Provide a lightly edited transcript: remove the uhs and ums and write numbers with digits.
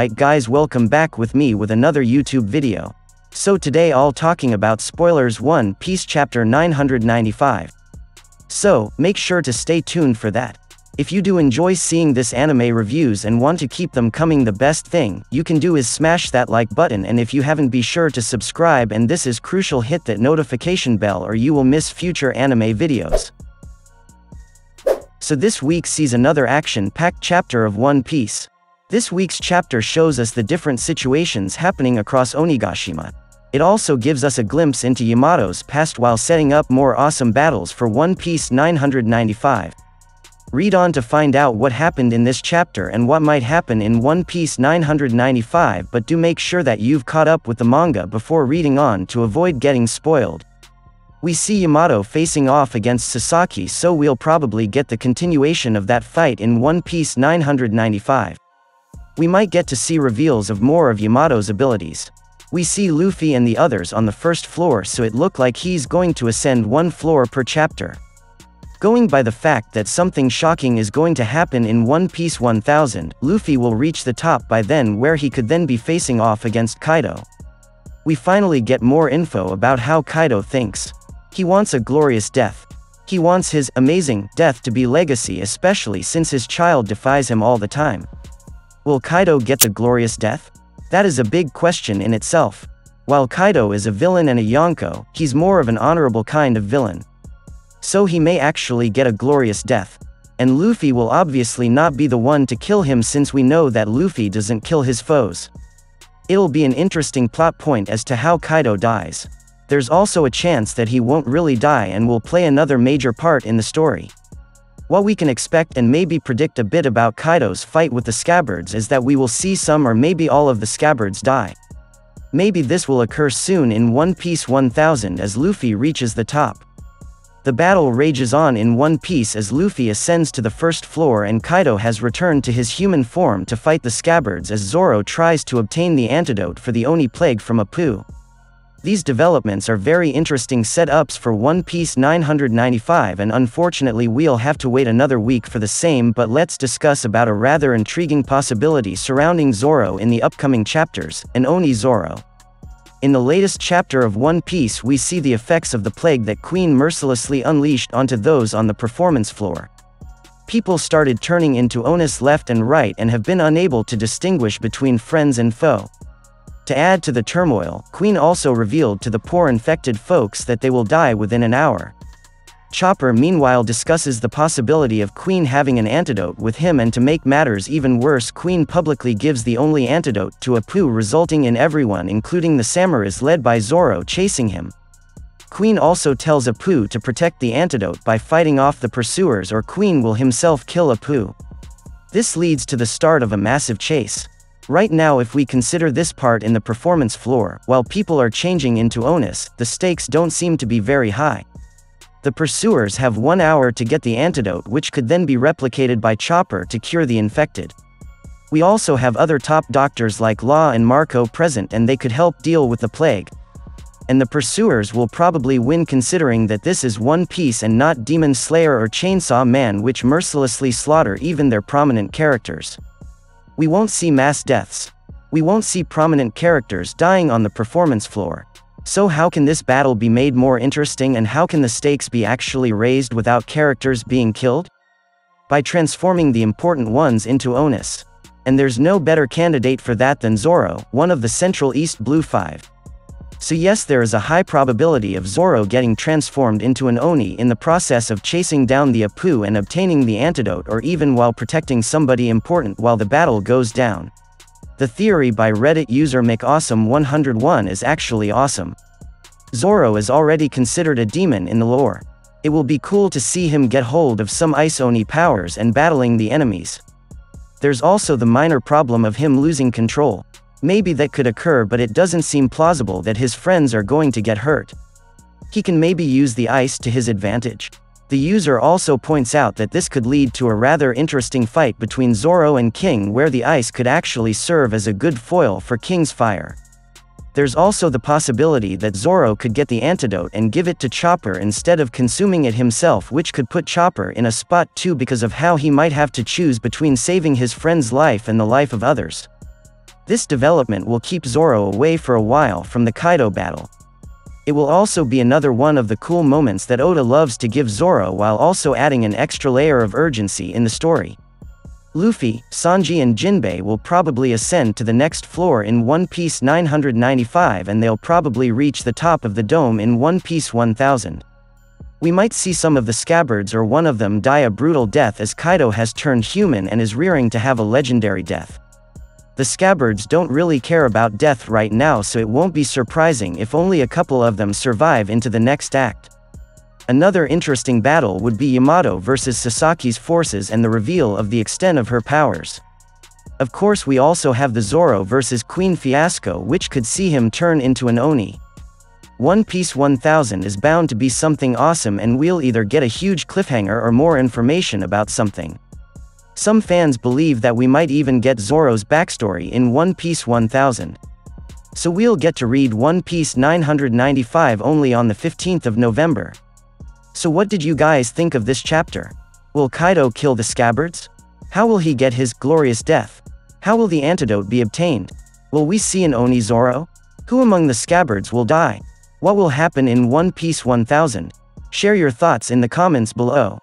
Alright guys, welcome back with me with another YouTube video. So today I'll talking about spoilers One Piece chapter 995. So, make sure to stay tuned for that. If you do enjoy seeing this anime reviews and want to keep them coming, the best thing you can do is smash that like button, and if you haven't, be sure to subscribe, and this is crucial, hit that notification bell or you will miss future anime videos. So this week sees another action-packed chapter of One Piece. This week's chapter shows us the different situations happening across Onigashima. It also gives us a glimpse into Yamato's past while setting up more awesome battles for One Piece 995. Read on to find out what happened in this chapter and what might happen in One Piece 995, but do make sure that you've caught up with the manga before reading on to avoid getting spoiled. We see Yamato facing off against Sasaki, so we'll probably get the continuation of that fight in One Piece 995. We might get to see reveals of more of Yamato's abilities. We see Luffy and the others on the first floor, so it looked like he's going to ascend one floor per chapter. Going by the fact that something shocking is going to happen in One Piece 1000, Luffy will reach the top by then, where he could then be facing off against Kaido. We finally get more info about how Kaido thinks. He wants a glorious death. He wants his amazing death to be legacy, especially since his child defies him all the time. Will Kaido get the glorious death? That is a big question in itself. While Kaido is a villain and a Yonko, he's more of an honorable kind of villain. So he may actually get a glorious death. And Luffy will obviously not be the one to kill him, since we know that Luffy doesn't kill his foes. It'll be an interesting plot point as to how Kaido dies. There's also a chance that he won't really die and will play another major part in the story. What we can expect and maybe predict a bit about Kaido's fight with the Scabbards is that we will see some or maybe all of the Scabbards die. Maybe this will occur soon in One Piece 1000 as Luffy reaches the top. The battle rages on in One Piece as Luffy ascends to the first floor and Kaido has returned to his human form to fight the Scabbards as Zoro tries to obtain the antidote for the Oni plague from Apoo. These developments are very interesting setups for One Piece 995, and unfortunately we'll have to wait another week for the same, but let's discuss about a rather intriguing possibility surrounding Zoro in the upcoming chapters, an Oni Zoro. In the latest chapter of One Piece we see the effects of the plague that Queen mercilessly unleashed onto those on the performance floor. People started turning into Onis left and right and have been unable to distinguish between friends and foe. To add to the turmoil, Queen also revealed to the poor infected folks that they will die within an hour. Chopper meanwhile discusses the possibility of Queen having an antidote with him, and to make matters even worse, Queen publicly gives the only antidote to Apoo, resulting in everyone, including the samurais led by Zoro, chasing him. Queen also tells Apoo to protect the antidote by fighting off the pursuers, or Queen will himself kill Apoo. This leads to the start of a massive chase. Right now, if we consider this part in the performance floor, while people are changing into Onis, the stakes don't seem to be very high. The pursuers have 1 hour to get the antidote, which could then be replicated by Chopper to cure the infected. We also have other top doctors like Law and Marco present, and they could help deal with the plague. And the pursuers will probably win, considering that this is One Piece and not Demon Slayer or Chainsaw Man, which mercilessly slaughter even their prominent characters. We won't see mass deaths. We won't see prominent characters dying on the performance floor. So how can this battle be made more interesting, and how can the stakes be actually raised without characters being killed? By transforming the important ones into Onis. And there's no better candidate for that than Zoro, one of the Central East Blue Five. So yes, there is a high probability of Zoro getting transformed into an Oni in the process of chasing down the Apoo and obtaining the antidote, or even while protecting somebody important while the battle goes down. The theory by Reddit user McAwesome101 is actually awesome. Zoro is already considered a demon in the lore. It will be cool to see him get hold of some Ice Oni powers and battling the enemies. There's also the minor problem of him losing control. Maybe that could occur, but it doesn't seem plausible that his friends are going to get hurt. He can maybe use the ice to his advantage. The user also points out that this could lead to a rather interesting fight between Zoro and King, where the ice could actually serve as a good foil for King's fire. There's also the possibility that Zoro could get the antidote and give it to Chopper instead of consuming it himself, which could put Chopper in a spot too, because of how he might have to choose between saving his friend's life and the life of others. This development will keep Zoro away for a while from the Kaido battle. It will also be another one of the cool moments that Oda loves to give Zoro while also adding an extra layer of urgency in the story. Luffy, Sanji and Jinbei will probably ascend to the next floor in One Piece 995 and they'll probably reach the top of the dome in One Piece 1000. We might see some of the scabbards or one of them die a brutal death as Kaido has turned human and is rearing to have a legendary death. The scabbards don't really care about death right now, so it won't be surprising if only a couple of them survive into the next act. Another interesting battle would be Yamato versus Sasaki's forces and the reveal of the extent of her powers. Of course, we also have the Zoro versus Queen fiasco, which could see him turn into an Oni. One Piece 1000 is bound to be something awesome, and we'll either get a huge cliffhanger or more information about something. Some fans believe that we might even get Zoro's backstory in One Piece 1000. So we'll get to read One Piece 995 only on the 15th of November. So what did you guys think of this chapter? Will Kaido kill the scabbards? How will he get his glorious death? How will the antidote be obtained? Will we see an Oni Zoro? Who among the scabbards will die? What will happen in One Piece 1000? Share your thoughts in the comments below.